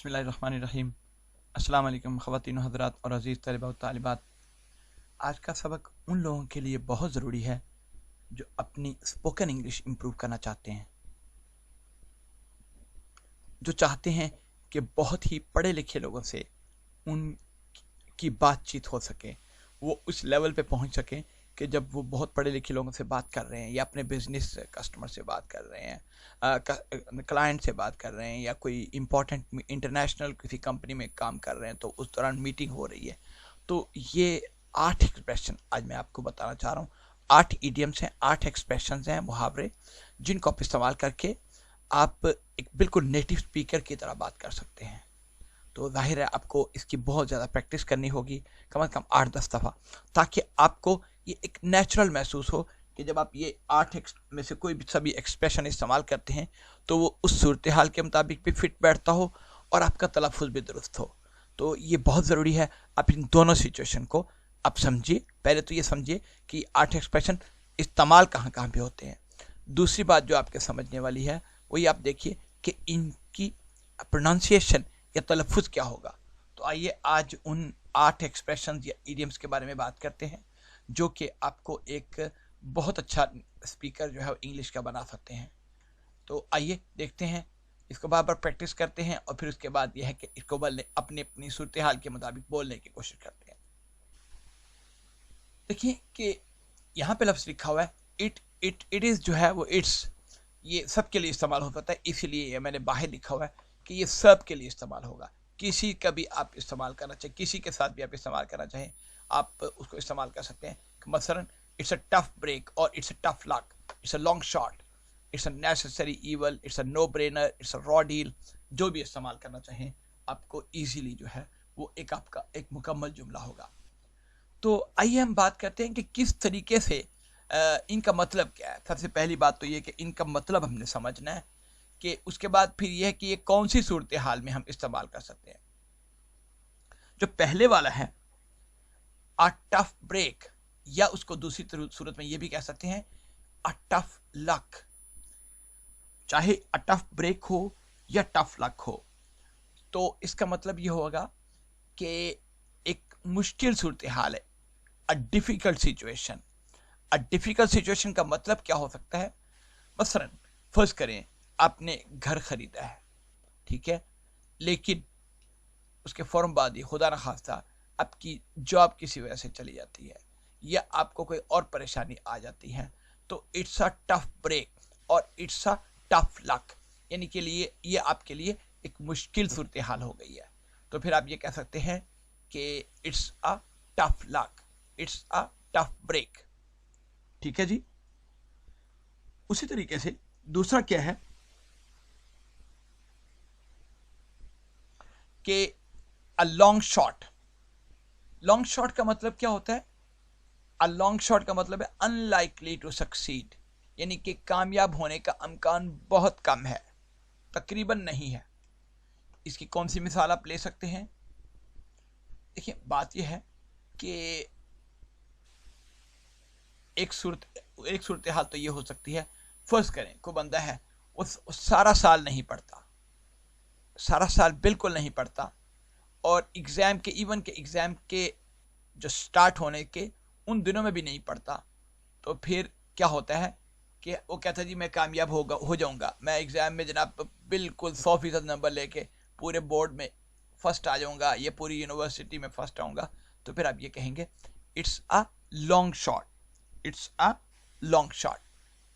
बिस्मिल्लाहिर्रहमानिर्रहीम। अस्सलाम वालेकुम ख़वातीन हज़रात और अज़ीज़ तलबा व तालिबात। आज का सबक उन लोगों के लिए बहुत ज़रूरी है जो अपनी स्पोकन इंग्लिश इम्प्रूव करना चाहते हैं, जो चाहते हैं कि बहुत ही पढ़े लिखे लोगों से उनकी बातचीत हो सके, वो उस लेवल पे पहुंच सकें कि जब वो बहुत पढ़े लिखे लोगों से बात कर रहे हैं या अपने बिजनेस कस्टमर से बात कर रहे हैं, क्लाइंट से बात कर रहे हैं या कोई इम्पोर्टेंट इंटरनेशनल किसी कंपनी में काम कर रहे हैं, तो उस दौरान मीटिंग हो रही है, तो ये 8 एक्सप्रेशन आज मैं आपको बताना चाह रहा हूँ। 8 इडियम्स हैं, 8 एक्सप्रेशन हैं, मुहावरे, जिनको आप इस्तेमाल करके आप एक बिल्कुल नेटिव स्पीकर की तरह बात कर सकते हैं। तो जाहिर है आपको इसकी बहुत ज़्यादा प्रैक्टिस करनी होगी, कम से कम 8-10 दफ़ा, ताकि आपको ये एक नेचुरल महसूस हो कि जब आप ये 8 में से कोई भी सभी एक्सप्रेशन इस्तेमाल करते हैं तो वो उस सूरत हाल के मुताबिक भी फिट बैठता हो और आपका तलफ़ुज़ भी दुरुस्त हो। तो ये बहुत ज़रूरी है, आप इन दोनों सिचुएशन को आप समझिए। पहले तो ये समझिए कि 8 एक्सप्रेशन इस्तेमाल कहाँ कहाँ पे होते हैं। दूसरी बात जो आपके समझने वाली है वो ये आप देखिए कि इनकी प्रोनाउंसिएशन या तलफ़ुज़ क्या होगा। तो आइए आज उन 8 एक्सप्रेशन या इडियम्स के बारे में बात करते हैं जो कि आपको एक बहुत अच्छा स्पीकर जो है इंग्लिश का बना सकते हैं। तो आइए देखते हैं, इसको बार बार प्रैक्टिस करते हैं और फिर उसके बाद यह है कि इसको बोलने अपनी अपनी सूरत हाल के मुताबिक बोलने की कोशिश करते हैं। देखिए कि यहाँ पे लफ्ज़ लिखा हुआ है इट इज़, जो है वो इट्स, ये सब के लिए इस्तेमाल हो सकता है, इसीलिए मैंने बाहर लिखा हुआ है कि ये सब के लिए इस्तेमाल होगा। किसी का भी आप इस्तेमाल करना चाहें, किसी के साथ भी आप इस्तेमाल करना चाहें, आप उसको इस्तेमाल कर सकते हैं। मसलन इट्स अ टफ ब्रेक और it's a tough luck, it's a long shot, it's a necessary evil, it's a no brainer, it's a raw deal. जो भी इस्तेमाल करना चाहें आपको ईजीली जो है वो एक आपका एक मुकम्मल जुमला होगा। तो आइए हम बात करते हैं कि किस तरीके से इनका मतलब क्या है। सबसे पहली बात तो ये कि इनका मतलब हमने समझना है, कि उसके बाद फिर यह है कि ये कौन सी सूरत हाल में हम इस्तेमाल कर सकते हैं। जो पहले वाला है अ टफ ब्रेक, या उसको दूसरी सूरत में ये भी कह सकते हैं अ टफ लक। चाहे अ टफ ब्रेक हो या टफ लक हो, तो इसका मतलब ये होगा कि एक मुश्किल सूरत हाल है, a difficult situation. A difficult situation का मतलब क्या हो सकता है। मसलन फर्ज करें आपने घर खरीदा है, ठीक है, लेकिन उसके फौरन बाद ही खुदा न खास्ता आपकी जॉब किसी वजह से चली जाती है या आपको कोई और परेशानी आ जाती है, तो इट्स अ टफ ब्रेक और इट्स अ टफ लक, यानी के लिए ये आपके लिए एक मुश्किल सूरत हाल हो गई है। तो फिर आप ये कह सकते हैं कि it's a tough luck, it's a tough break. ठीक है जी। उसी तरीके से दूसरा क्या है कि अ लॉन्ग शॉट। लॉन्ग शॉट का मतलब क्या होता है। अ लॉन्ग शॉट का मतलब है अनलाइकली टू सक्सीड, यानी कि कामयाब होने का इम्कान बहुत कम है, तकरीबन नहीं है। इसकी कौन सी मिसाल आप ले सकते हैं। देखिए बात यह है कि एक सूरत हाल तो ये हो सकती है, फर्ज करें कोई बंदा है वो सारा साल नहीं पढ़ता, सारा साल बिल्कुल नहीं पढ़ता, और एग्ज़ाम के जो स्टार्ट होने के उन दिनों में भी नहीं पढ़ता। तो फिर क्या होता है कि वो कहता है जी मैं कामयाब हो जाऊंगा, मैं एग्ज़ाम में जनाब बिल्कुल 100% नंबर लेके पूरे बोर्ड में फर्स्ट आ जाऊंगा, ये पूरी यूनिवर्सिटी में फर्स्ट आऊंगा। तो फिर आप ये कहेंगे it's a long shot, it's a long shot.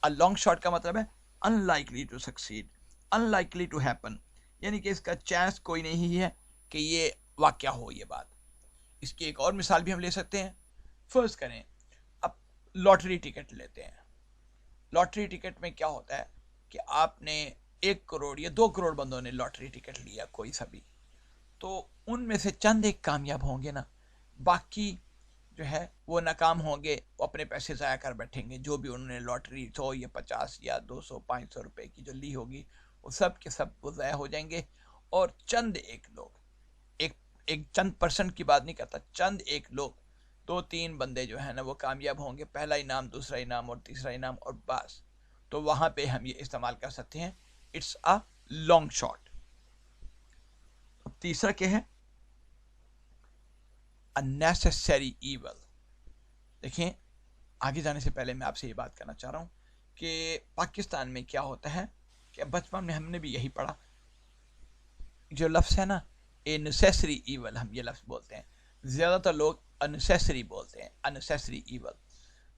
A long shot का मतलब है unlikely to succeed, unlikely to happen, यानी कि इसका चांस कोई नहीं है कि ये वाक़या हो ये बात। इसकी एक और मिसाल भी हम ले सकते हैं। फर्ज करें अब लॉटरी टिकट लेते हैं। लॉटरी टिकट में क्या होता है कि आपने 1 करोड़ या 2 करोड़ बंदों ने लॉटरी टिकट लिया कोई सा भी, तो उनमें से चंद एक कामयाब होंगे ना, बाकी जो है वो नाकाम होंगे, वो अपने पैसे ज़ाया कर बैठेंगे। जो भी उन्होंने लॉटरी 100 या 50 या 200 500 रुपए की जो ली होगी वो सब के सब वो ज़ाया हो जाएंगे। और चंद एक लोग, एक एक चंद परसेंट की बात नहीं करता, चंद एक लोग, 2-3 बंदे जो है ना वो कामयाब होंगे, पहला इनाम, दूसरा इनाम और तीसरा इनाम, और बस। तो वहाँ पे हम ये इस्तेमाल कर सकते हैं इट्स अ लॉन्ग शॉट। तीसरा क्या है, unnecessary evil। देखें, आगे जाने से पहले मैं आपसे ये बात करना चाह रहा हूँ कि पाकिस्तान में क्या होता है कि बचपन में हमने भी यही पढ़ा, जो लफ्ज़ है ना, ए नेसेसरी ईवल, हम ये लफ्ज़ बोलते हैं, ज़्यादातर लोग अननेसेसरी बोलते हैं, अननेसेसरी ईवल,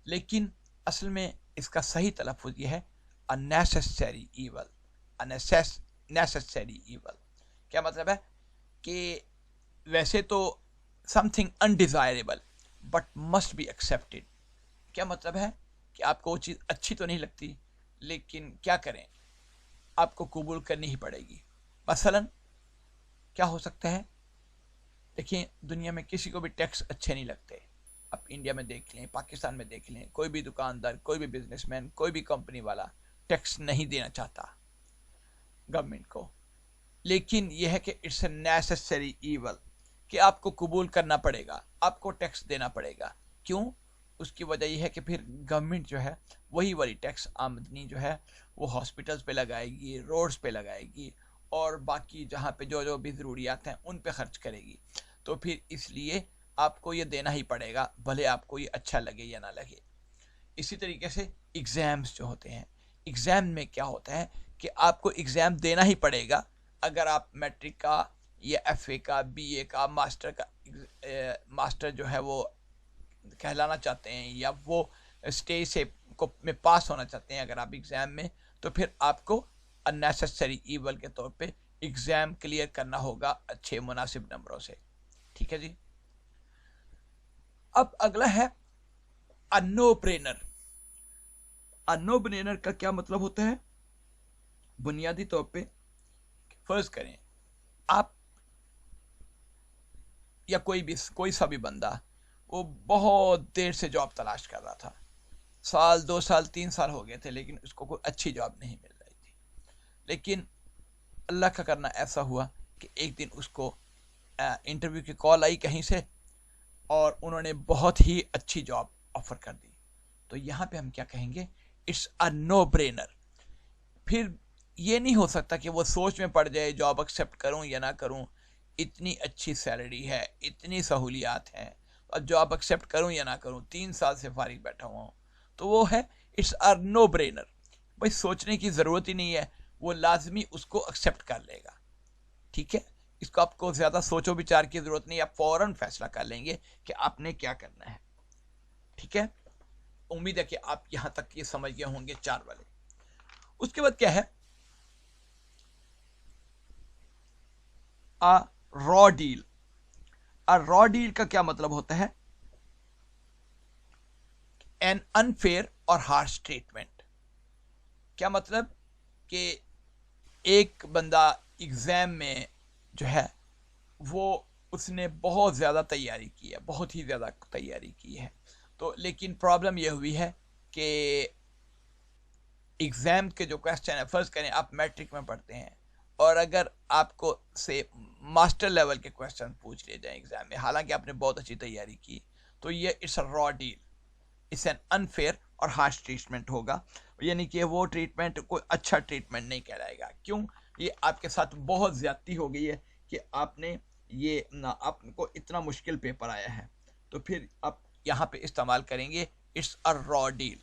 लेकिन असल में इसका सही तलफ़ुज़ ये है अननेसेसरी ईवल। नेसेसरी ईवल क्या मतलब है कि वैसे तो something undesirable but must be accepted. क्या मतलब है कि आपको वो चीज़ अच्छी तो नहीं लगती, लेकिन क्या करें, आपको कबूल करनी ही पड़ेगी। मसलन क्या हो सकता है, देखिए दुनिया में किसी को भी टैक्स अच्छे नहीं लगते। आप इंडिया में देख लें, पाकिस्तान में देख लें, कोई भी दुकानदार, कोई भी बिजनेसमैन, कोई भी कंपनी वाला टैक्स नहीं देना चाहता गवर्नमेंट को, लेकिन यह है कि इट्स ए नेसेसरी ईवल कि आपको कबूल करना पड़ेगा, आपको टैक्स देना पड़ेगा। क्यों? उसकी वजह यह है कि फिर गवर्नमेंट जो है वही वाली टैक्स आमदनी जो है वो हॉस्पिटल्स पे लगाएगी, रोड्स पे लगाएगी, और बाकी जहाँ पे जो जो भी ज़रूरियात हैं उन पे खर्च करेगी। तो फिर इसलिए आपको ये देना ही पड़ेगा, भले आपको ये अच्छा लगे या ना लगे। इसी तरीके से एग्ज़ाम्स जो होते हैं, एग्ज़ाम में क्या होता है कि आपको एग्ज़ाम देना ही पड़ेगा। अगर आप मैट्रिक का या एफए का, बीए का, मास्टर जो है वो कहलाना चाहते हैं, या वो स्टेज से को में पास होना चाहते हैं अगर आप एग्ज़ाम में, तो फिर आपको अननेसेसरी ईवल के तौर पे एग्ज़ाम क्लियर करना होगा अच्छे मुनासिब नंबरों से। ठीक है जी। अब अगला है a no brainer. A no brainer का क्या मतलब होता है? बुनियादी तौर पे फर्ज करें आप या कोई सा भी बंदा वो बहुत देर से जॉब तलाश कर रहा था, साल 2 साल 3 साल हो गए थे, लेकिन उसको कोई अच्छी जॉब नहीं मिल रही थी। लेकिन अल्लाह का करना ऐसा हुआ कि एक दिन उसको इंटरव्यू की कॉल आई कहीं से, और उन्होंने बहुत ही अच्छी जॉब ऑफर कर दी। तो यहाँ पे हम क्या कहेंगे, इट्स अ नो ब्रेनर। फिर ये नहीं हो सकता कि वो सोच में पड़ जाए जॉब एक्सेप्ट करूं या ना करूं, इतनी अच्छी सैलरी है, इतनी सहूलियात हैं, और जॉब एक्सेप्ट करूं या ना करूं, 3 साल से फारिग बैठा हुआ हूं। तो वो है इट्स अ नो ब्रेनर, भाई सोचने की ज़रूरत ही नहीं है, वो लाजमी उसको एक्सेप्ट कर लेगा। ठीक है, इसको आपको ज़्यादा सोचो विचार की ज़रूरत नहीं, आप फ़ौरन फैसला कर लेंगे कि आपने क्या करना है। ठीक है, उम्मीद है कि आप यहाँ तक ये समझ गए होंगे 4 वाले। उसके बाद क्या है, अ रॉ डील। अ रॉ डील का क्या मतलब होता है? एन अनफेयर और हार्श ट्रीटमेंट। क्या मतलब कि एक बंदा एग्ज़ाम में जो है वो उसने बहुत ज़्यादा तैयारी की है, बहुत ही ज़्यादा तैयारी की है, तो लेकिन प्रॉब्लम ये हुई है कि एग्ज़ाम के जो क्वेश्चन है, फ़र्ज़ करें आप मैट्रिक में पढ़ते हैं, और अगर आपको से मास्टर लेवल के क्वेश्चन पूछ लिए जाएँ एग्ज़ाम में, हालांकि आपने बहुत अच्छी तैयारी की, तो ये it's a raw deal, it's an unfair और हार्श ट्रीटमेंट होगा। यानी कि वो ट्रीटमेंट कोई अच्छा ट्रीटमेंट नहीं कहलाएगा। क्यों? ये आपके साथ बहुत ज़्यादती हो गई है कि आपने ये ना, आपको इतना मुश्किल पेपर आया है, तो फिर आप यहाँ पे इस्तेमाल करेंगे इट्स अ रॉ डील।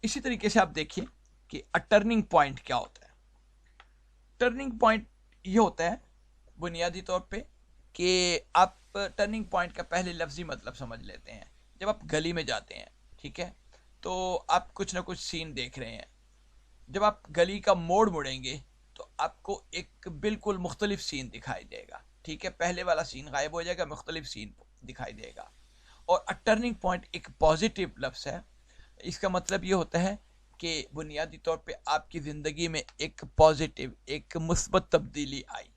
इसी तरीके से आप देखिए कि अ टर्निंग पॉइंट क्या होता है। टर्निंग पॉइंट ये होता है बुनियादी तौर पे कि आप टर्निंग पॉइंट का पहले लफ्ज़ी मतलब समझ लेते हैं। जब आप गली में जाते हैं, ठीक है, तो आप कुछ ना कुछ सीन देख रहे हैं, जब आप गली का मोड़ मुड़ेंगे तो आपको एक बिल्कुल मुख्तलिफ सीन दिखाई देगा। ठीक है, पहले वाला सीन गायब हो जाएगा, मुख्तलिफ सीन दिखाई देगा। और अ टर्निंग पॉइंट एक पॉजिटिव लफ्ज़ है। इसका मतलब ये होता है कि बुनियादी तौर पे आपकी ज़िंदगी में एक पॉजिटिव, एक मुस्बत तब्दीली आई।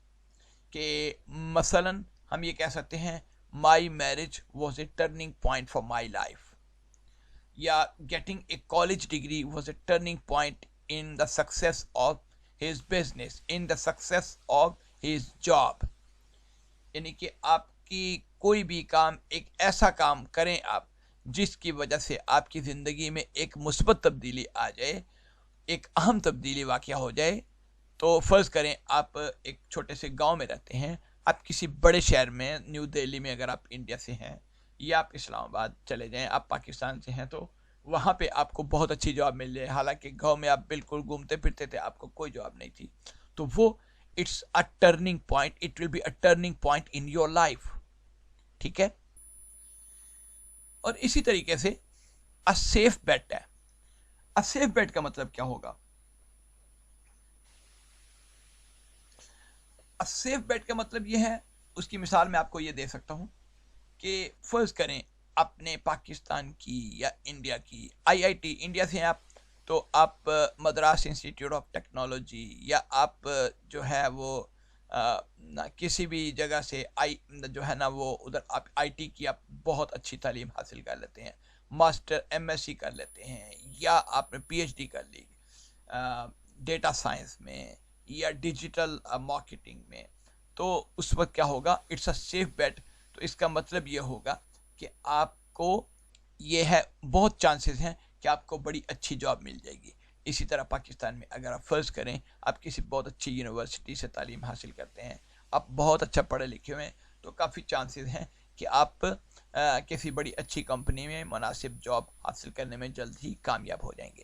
कि मसलन हम ये कह सकते हैं my marriage was a turning point for my life, या getting a college degree was a turning point in the success of his business, in the success of his job. यानी कि आपकी कोई भी काम, एक ऐसा काम करें आप जिसकी वजह से आपकी ज़िंदगी में एक मुस्बत तब्दीली आ जाए, एक अहम तब्दीली वाक़या हो जाए, تو فرض کریں آپ ایک چھوٹے سے گاؤں میں رہتے ہیں، آپ کسی بڑے شہر میں، نیو دہلی میں اگر آپ انڈیا سے ہیں، یا آپ اسلام آباد چلے جائیں، آپ پاکستان سے ہیں، تو وہاں پہ آپ کو بہت اچھی جاب مل جائے، حالانکہ گاؤں میں آپ بالکل گھومتے پھرتے تھے، آپ کو کوئی جاب نہیں تھی. تو وہ it's a turning point, it will be a turning point in your life. ٹھیک ہے. اور اسی طریقے سے سیف بیٹ ہے. سیف بیٹ کا مطلب کیا ہوگا؟ سیف بیٹ کا مطلب یہ ہے، اس کی مثال میں آپ کو یہ دے سکتا ہوں کہ فرض کریں آپ نے پاکستان کی یا انڈیا کی IIT، انڈیا سے ہیں آپ، تو آپ مدراس انسٹیٹیوٹ آف ٹیکنالوجی، یا آپ جو ہے وہ کسی بھی جگہ سے جو ہے نا وہ ادھر آپ IT کی آپ بہت اچھی تعلیم حاصل کر لیتے ہیں، ماسٹر MSc کر لیتے ہیں، یا آپ نے PhD کر لی ڈیٹا سائنس میں یا ڈیجیٹل مارکیٹنگ میں. تو اس وقت کیا ہوگا؟ It's a safe bet. تو اس کا مطلب یہ ہوگا کہ آپ کو یہ ہے، بہت چانسز ہیں کہ آپ کو بڑی اچھی جاب مل جائے گی. اسی طرح پاکستان میں اگر آپ فرض کریں آپ کسی بہت اچھی یونیورسٹی سے تعلیم حاصل کرتے ہیں، آپ بہت اچھا پڑھے لکھے ہوئے ہیں، تو کافی چانسز ہیں کہ آپ کسی بڑی اچھی کمپنی میں مناسب جاب حاصل کرنے میں جلد ہی کامیاب ہو جائیں گے.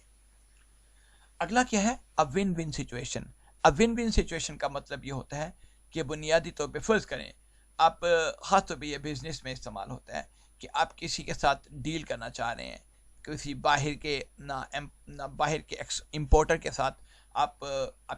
اگلا کیا ہے؟ One win situation. One win situation کا مطلب یہ ہوتا ہے کہ بنیادی طور پہ فرض کریں آپ، خاص طور پہ یہ بزنس میں استعمال ہوتا ہے کہ آپ کسی کے ساتھ ڈیل کرنا چاہ رہے ہیں، کسی باہر کے نہ باہر کے امپورٹر کے ساتھ آپ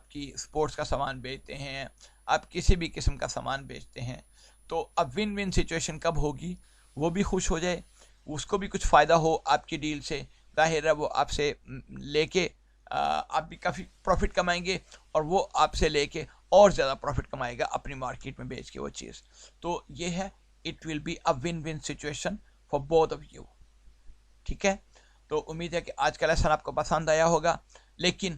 کی اسپورٹس کا سامان بیچتے ہیں، آپ کسی بھی قسم کا سامان بیچتے ہیں. تو اب ون ون سچویشن کب ہوگی؟ وہ بھی خوش ہو جائے، اس کو بھی کچھ فائدہ ہو آپ کی ڈیل سے، ظاہر ہے وہ آپ سے لے کے آپ بھی کافی پروفٹ کمائیں گے، اور وہ آپ سے لے کے اور زیادہ پروفٹ کمائے گا اپنی مارکیٹ میں بیچ کے وہ چیز. تو یہ ہے it will be a win win situation for both of you. ٹھیک ہے. تو امید ہے کہ آج کا لیسن آپ کو پسند آیا ہوگا، لیکن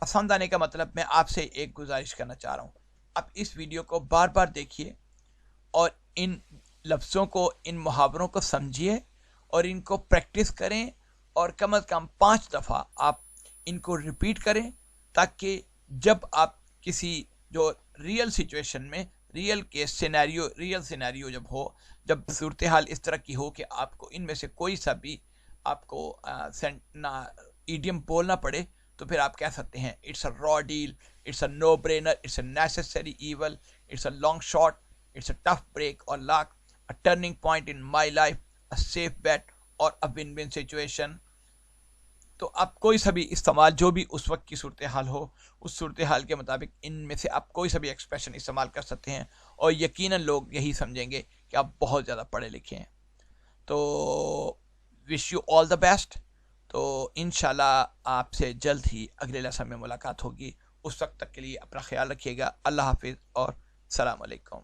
پسند آنے کا مطلب میں آپ سے ایک گزارش کرنا چاہ رہا ہوں، آپ اس ویڈیو کو بار بار دیکھیے اور ان لفظوں کو، ان محاوروں کو سمجھیے اور ان کو پریکٹس کریں، اور کم از کم 5 دفعہ آپ ان کو ریپیٹ کریں، تاکہ جب آپ کسی جو ریئل سچویشن میں، real case scenario, real scenario جب ہو، جب صورتحال اس طرح کی ہو کہ آپ کو ان میں سے کوئی سا بھی آپ کو ایڈیم بولنا پڑے، تو پھر آپ کہہ سکتے ہیں it's a raw deal, it's a no brainer, it's a necessary evil, it's a long shot, it's a tough break اور luck, a turning point in my life, a safe bet, اور اے ون ون سچویشن. تو آپ کوئی سا بھی استعمال، جو بھی اس وقت کی صورتحال ہو، اس صورتحال کے مطابق ان میں سے آپ کوئی سا بھی ایکسپریشن استعمال کر سکتے ہیں، اور یقیناً لوگ یہی سمجھیں گے کہ آپ بہت زیادہ پڑھے لکھے ہیں. تو wish you all the best. تو انشاءاللہ آپ سے جلد ہی اگلے لیسن میں ملاقات ہوگی. اس وقت تک کے لیے اپنا خیال رکھیے گا. اللہ حافظ اور السلام علیکم.